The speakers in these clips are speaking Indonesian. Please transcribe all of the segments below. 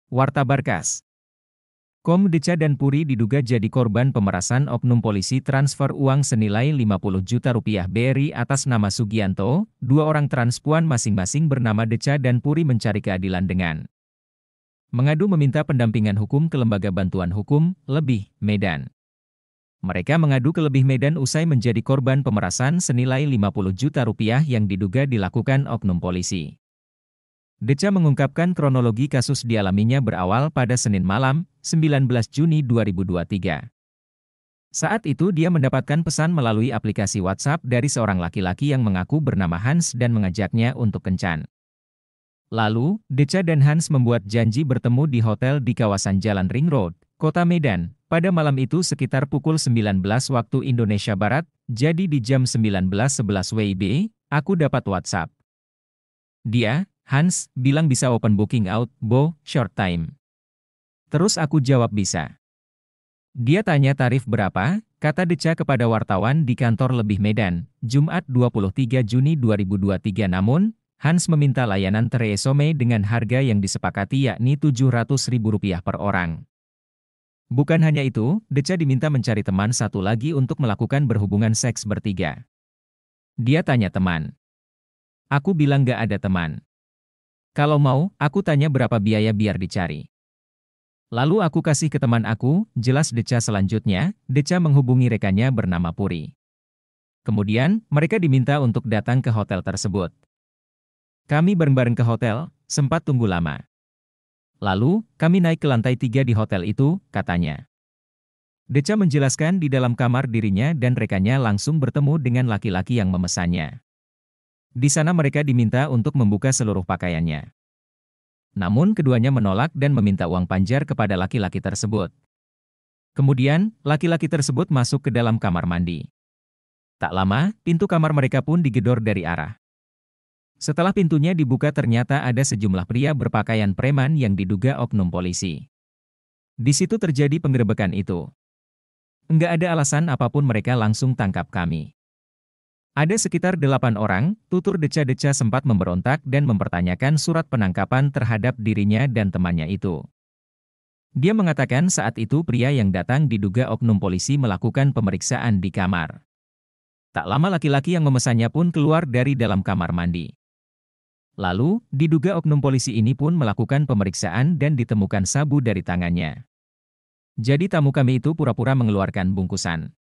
Warta Barkas. Kom Deca dan Puri diduga jadi korban pemerasan oknum polisi transfer uang senilai 50 juta rupiah BRI atas nama Sugianto. Dua orang transpuan masing-masing bernama Deca dan Puri mencari keadilan dengan mengadu meminta pendampingan hukum ke Lembaga Bantuan Hukum, Lebih, Medan. Mereka mengadu ke Lebih Medan usai menjadi korban pemerasan senilai 50 juta rupiah yang diduga dilakukan oknum polisi. Deca mengungkapkan kronologi kasus dialaminya berawal pada Senin malam, 19 Juni 2023. Saat itu dia mendapatkan pesan melalui aplikasi WhatsApp dari seorang laki-laki yang mengaku bernama Hans dan mengajaknya untuk kencan. Lalu, Deca dan Hans membuat janji bertemu di hotel di kawasan Jalan Ring Road, Kota Medan. Pada malam itu sekitar pukul 19 waktu Indonesia Barat, jadi di jam 19.11 WIB, aku dapat WhatsApp. Dia, Hans, bilang bisa open booking out, short time. Terus aku jawab bisa. Dia tanya tarif berapa, kata Deca kepada wartawan di kantor Lebih Medan, Jumat 23 Juni 2023 namun, Hans meminta layanan teresome dengan harga yang disepakati yakni Rp700.000 per orang. Bukan hanya itu, Deca diminta mencari teman satu lagi untuk melakukan berhubungan seks bertiga. Dia tanya teman. Aku bilang gak ada teman. Kalau mau, aku tanya berapa biaya biar dicari. Lalu aku kasih ke teman aku, jelas Deca selanjutnya, Deca menghubungi rekannya bernama Puri. Kemudian, mereka diminta untuk datang ke hotel tersebut. Kami bareng-bareng ke hotel, sempat tunggu lama. Lalu, kami naik ke lantai 3 di hotel itu, katanya. Deca menjelaskan di dalam kamar dirinya dan rekannya langsung bertemu dengan laki-laki yang memesannya. Di sana mereka diminta untuk membuka seluruh pakaiannya. Namun keduanya menolak dan meminta uang panjar kepada laki-laki tersebut. Kemudian, laki-laki tersebut masuk ke dalam kamar mandi. Tak lama, pintu kamar mereka pun digedor dari arah. Setelah pintunya dibuka ternyata ada sejumlah pria berpakaian preman yang diduga oknum polisi. Di situ terjadi penggerebekan itu. Enggak ada alasan apapun mereka langsung tangkap kami. Ada sekitar 8 orang, tutur Deca sempat memberontak dan mempertanyakan surat penangkapan terhadap dirinya dan temannya itu. Dia mengatakan saat itu pria yang datang diduga oknum polisi melakukan pemeriksaan di kamar. Tak lama laki-laki yang memesannya pun keluar dari dalam kamar mandi. Lalu, diduga oknum polisi ini pun melakukan pemeriksaan dan ditemukan sabu dari tangannya. Jadi tamu kami itu pura-pura mengeluarkan bungkusan.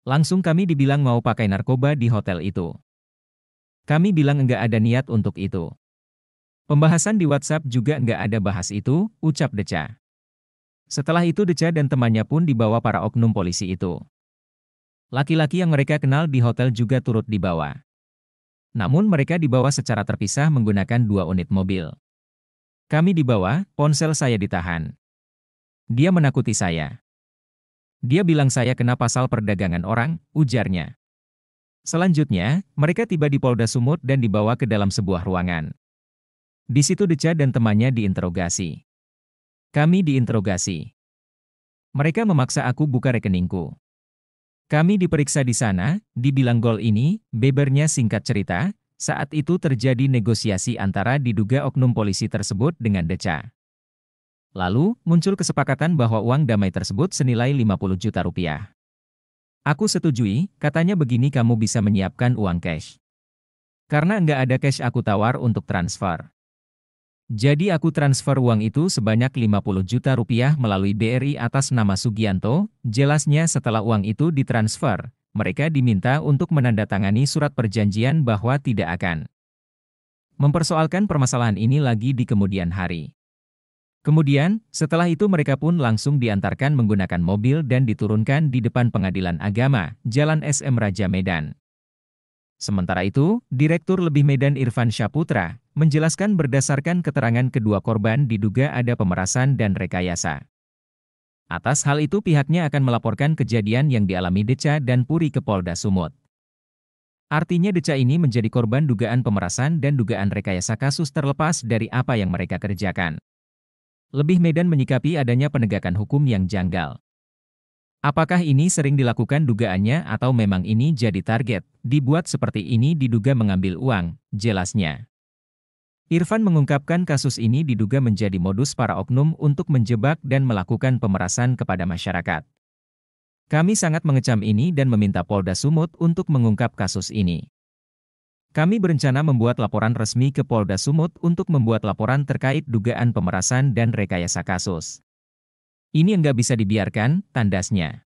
Langsung kami dibilang mau pakai narkoba di hotel itu. Kami bilang enggak ada niat untuk itu. Pembahasan di WhatsApp juga enggak ada bahas itu, ucap Deca. Setelah itu Deca dan temannya pun dibawa para oknum polisi itu. Laki-laki yang mereka kenal di hotel juga turut dibawa. Namun mereka dibawa secara terpisah menggunakan 2 unit mobil. Kami dibawa, ponsel saya ditahan. Dia menakuti saya. Dia bilang saya kena pasal perdagangan orang, ujarnya. Selanjutnya, mereka tiba di Polda Sumut dan dibawa ke dalam sebuah ruangan. Di situ Deca dan temannya diinterogasi. Kami diinterogasi. Mereka memaksa aku buka rekeningku. Kami diperiksa di sana, dibilang gol ini, bebernya singkat cerita, saat itu terjadi negosiasi antara diduga oknum polisi tersebut dengan Deca. Lalu, muncul kesepakatan bahwa uang damai tersebut senilai 50 juta rupiah. Aku setujui, katanya begini kamu bisa menyiapkan uang cash. Karena enggak ada cash aku tawar untuk transfer. Jadi aku transfer uang itu sebanyak 50 juta rupiah melalui BRI atas nama Sugianto, jelasnya setelah uang itu ditransfer, mereka diminta untuk menandatangani surat perjanjian bahwa tidak akan mempersoalkan permasalahan ini lagi di kemudian hari. Kemudian, setelah itu mereka pun langsung diantarkan menggunakan mobil dan diturunkan di depan Pengadilan Agama, Jalan SM Raja Medan. Sementara itu, Direktur Lebih Medan Irfan Syaputra, menjelaskan berdasarkan keterangan kedua korban diduga ada pemerasan dan rekayasa. Atas hal itu pihaknya akan melaporkan kejadian yang dialami Deca dan Puri ke Polda Sumut. Artinya Deca ini menjadi korban dugaan pemerasan dan dugaan rekayasa kasus terlepas dari apa yang mereka kerjakan. Lebih Medan menyikapi adanya penegakan hukum yang janggal. Apakah ini sering dilakukan dugaannya atau memang ini jadi target, dibuat seperti ini diduga mengambil uang, jelasnya. Irfan mengungkapkan kasus ini diduga menjadi modus para oknum untuk menjebak dan melakukan pemerasan kepada masyarakat. Kami sangat mengecam ini dan meminta Polda Sumut untuk mengungkap kasus ini. Kami berencana membuat laporan resmi ke Polda Sumut untuk membuat laporan terkait dugaan pemerasan dan rekayasa kasus. Ini enggak bisa dibiarkan, tandasnya.